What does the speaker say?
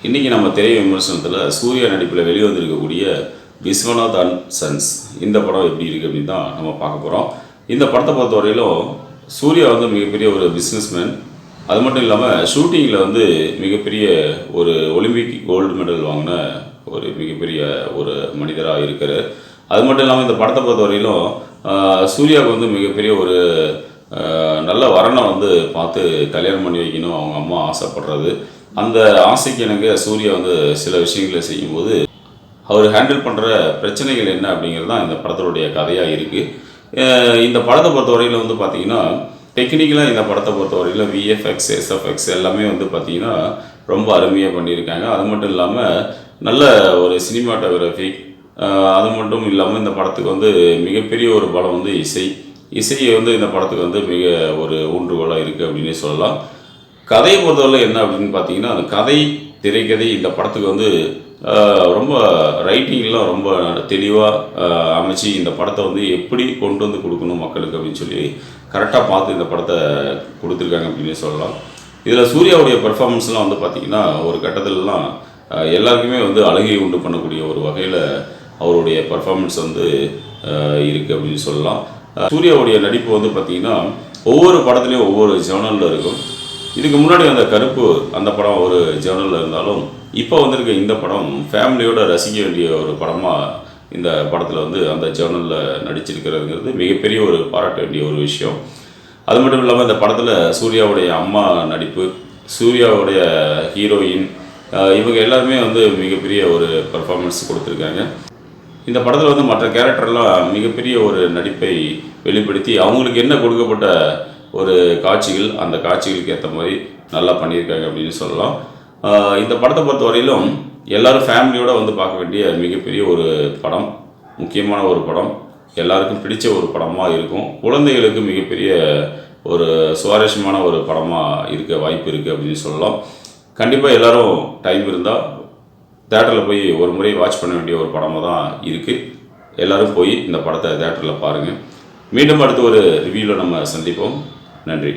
இன்றைக்கி நம்ம திரை விமர்சனத்தில் சூர்யா நடிப்பில் வெளிவந்திருக்கக்கூடிய விஸ்வநாத் அண்ட் சன்ஸ் இந்த படம் எப்படி இருக்குது அப்படின்னு தான் நம்ம பார்க்க போகிறோம். இந்த படத்தை பொறுத்தவரையிலும் சூர்யா வந்து மிகப்பெரிய ஒரு பிஸ்னஸ்மேன். அது மட்டும் இல்லாமல் ஷூட்டிங்கில் வந்து மிகப்பெரிய ஒரு ஒலிம்பிக் கோல்டு மெடல் வாங்கின ஒரு மிகப்பெரிய ஒரு மனிதராக இருக்கிறார். அது மட்டும் இல்லாமல் இந்த படத்தை பொறுத்தவரையிலும் சூர்யாவுக்கு வந்து மிகப்பெரிய ஒரு நல்ல வரனை வந்து பார்த்து கல்யாணம் பண்ணி வைக்கணும் அவங்க அம்மா ஆசைப்படுறது. அந்த ஆசைக்கு எனக்கு சூர்யா வந்து சில விஷயங்களை செய்யும்போது அவர் ஹேண்டில் பண்ணுற பிரச்சனைகள் என்ன அப்படிங்கிறது தான் இந்த படத்தினுடைய கதையாக இருக்குது. இந்த படத்தை பொறுத்தவரையில் வந்து பார்த்திங்கன்னா டெக்னிக்கலாக இந்த படத்தை பொறுத்தவரையில் விஎஃப்எக்ஸ் எஸ்எஃப்எக்ஸ் எல்லாமே வந்து பார்த்திங்கன்னா ரொம்ப அருமையாக பண்ணியிருக்காங்க. அது மட்டும் இல்லாமல் நல்ல ஒரு சினிமாட்டோகிராஃபி, அது மட்டும் இல்லாமல் இந்த படத்துக்கு வந்து மிகப்பெரிய ஒரு பலம் வந்து இசையை வந்து இந்த படத்துக்கு வந்து மிக ஒரு ஊன்றுகோலாக இருக்குது அப்படின்னு சொல்லலாம். கதையை பொறுத்தவரை என்ன அப்படின்னு பார்த்தீங்கன்னா அந்த கதை திரைக்கதை இந்த படத்துக்கு வந்து ரொம்ப ரைட்டிங்லாம் ரொம்ப தெளிவாக அமைச்சு இந்த படத்தை வந்து எப்படி கொண்டு வந்து கொடுக்கணும் மக்களுக்கு அப்படின்னு சொல்லி கரெக்டாக பார்த்து இந்த படத்தை கொடுத்துருக்காங்க அப்படின்னு சொல்லலாம். இதில் சூர்யாவுடைய பெர்ஃபார்மன்ஸ்லாம் வந்து பார்த்திங்கன்னா ஒரு கட்டத்திலலாம் எல்லாருக்குமே வந்து அழகை உண்டு பண்ணக்கூடிய ஒரு வகையில் அவருடைய பெர்ஃபார்மன்ஸ் வந்து இருக்குது அப்படின்னு சொல்லலாம். சூர்யாவுடைய நடிப்பு வந்து பார்த்திங்கன்னா ஒவ்வொரு படத்துலேயும் ஒவ்வொரு ஜேர்னலில் இருக்கும். இதுக்கு முன்னாடி அந்த கருப்பு அந்த படம் ஒரு ஜேர்னலில் இருந்தாலும் இப்போ வந்திருக்க இந்த படம் ஃபேமிலியோடு ரசிக்க வேண்டிய ஒரு படமாக இந்த படத்தில் வந்து அந்த ஜேர்னலில் நடிச்சிருக்கிறதுங்கிறது மிகப்பெரிய ஒரு பாராட்ட வேண்டிய ஒரு விஷயம். அது மட்டும் இல்லாமல் இந்த படத்தில் சூர்யாவுடைய அம்மா நடிப்பு, சூர்யாவுடைய ஹீரோயின், இவங்க எல்லாருமே வந்து மிகப்பெரிய ஒரு பர்ஃபார்மன்ஸ் கொடுத்துருக்காங்க. இந்த படத்தில் வந்து மற்ற கேரக்டர்லாம் மிகப்பெரிய ஒரு நடிப்பை வெளிப்படுத்தி அவங்களுக்கு என்ன கொடுக்கப்பட்ட ஒரு காட்சிகள் அந்த காட்சிகளுக்கு ஏற்ற மாதிரி நல்லா பண்ணியிருக்காங்க அப்படின்னு சொல்லலாம். இந்த படத்தை பொறுத்த வரையிலும் எல்லோரும் ஃபேமிலியோடு வந்து பார்க்க வேண்டிய மிகப்பெரிய ஒரு படம், முக்கியமான ஒரு படம், எல்லாருக்கும் பிடிச்ச ஒரு படமாக இருக்கும். குழந்தைகளுக்கு மிகப்பெரிய ஒரு சுவாரஸ்யமான ஒரு படமாக இருக்க வாய்ப்பு இருக்குது அப்படின்னு சொல்லலாம். கண்டிப்பாக எல்லோரும் டைம் இருந்தால் தேட்டரில் போய் ஒரு முறை வாட்ச் பண்ண வேண்டிய ஒரு படமாக தான் இருக்குது. எல்லோரும் போய் இந்த படத்தை தேட்டரில் பாருங்கள். மீண்டும் அடுத்து ஒரு ரிவ்யூவில் நம்ம சந்திப்போம். நன்றி.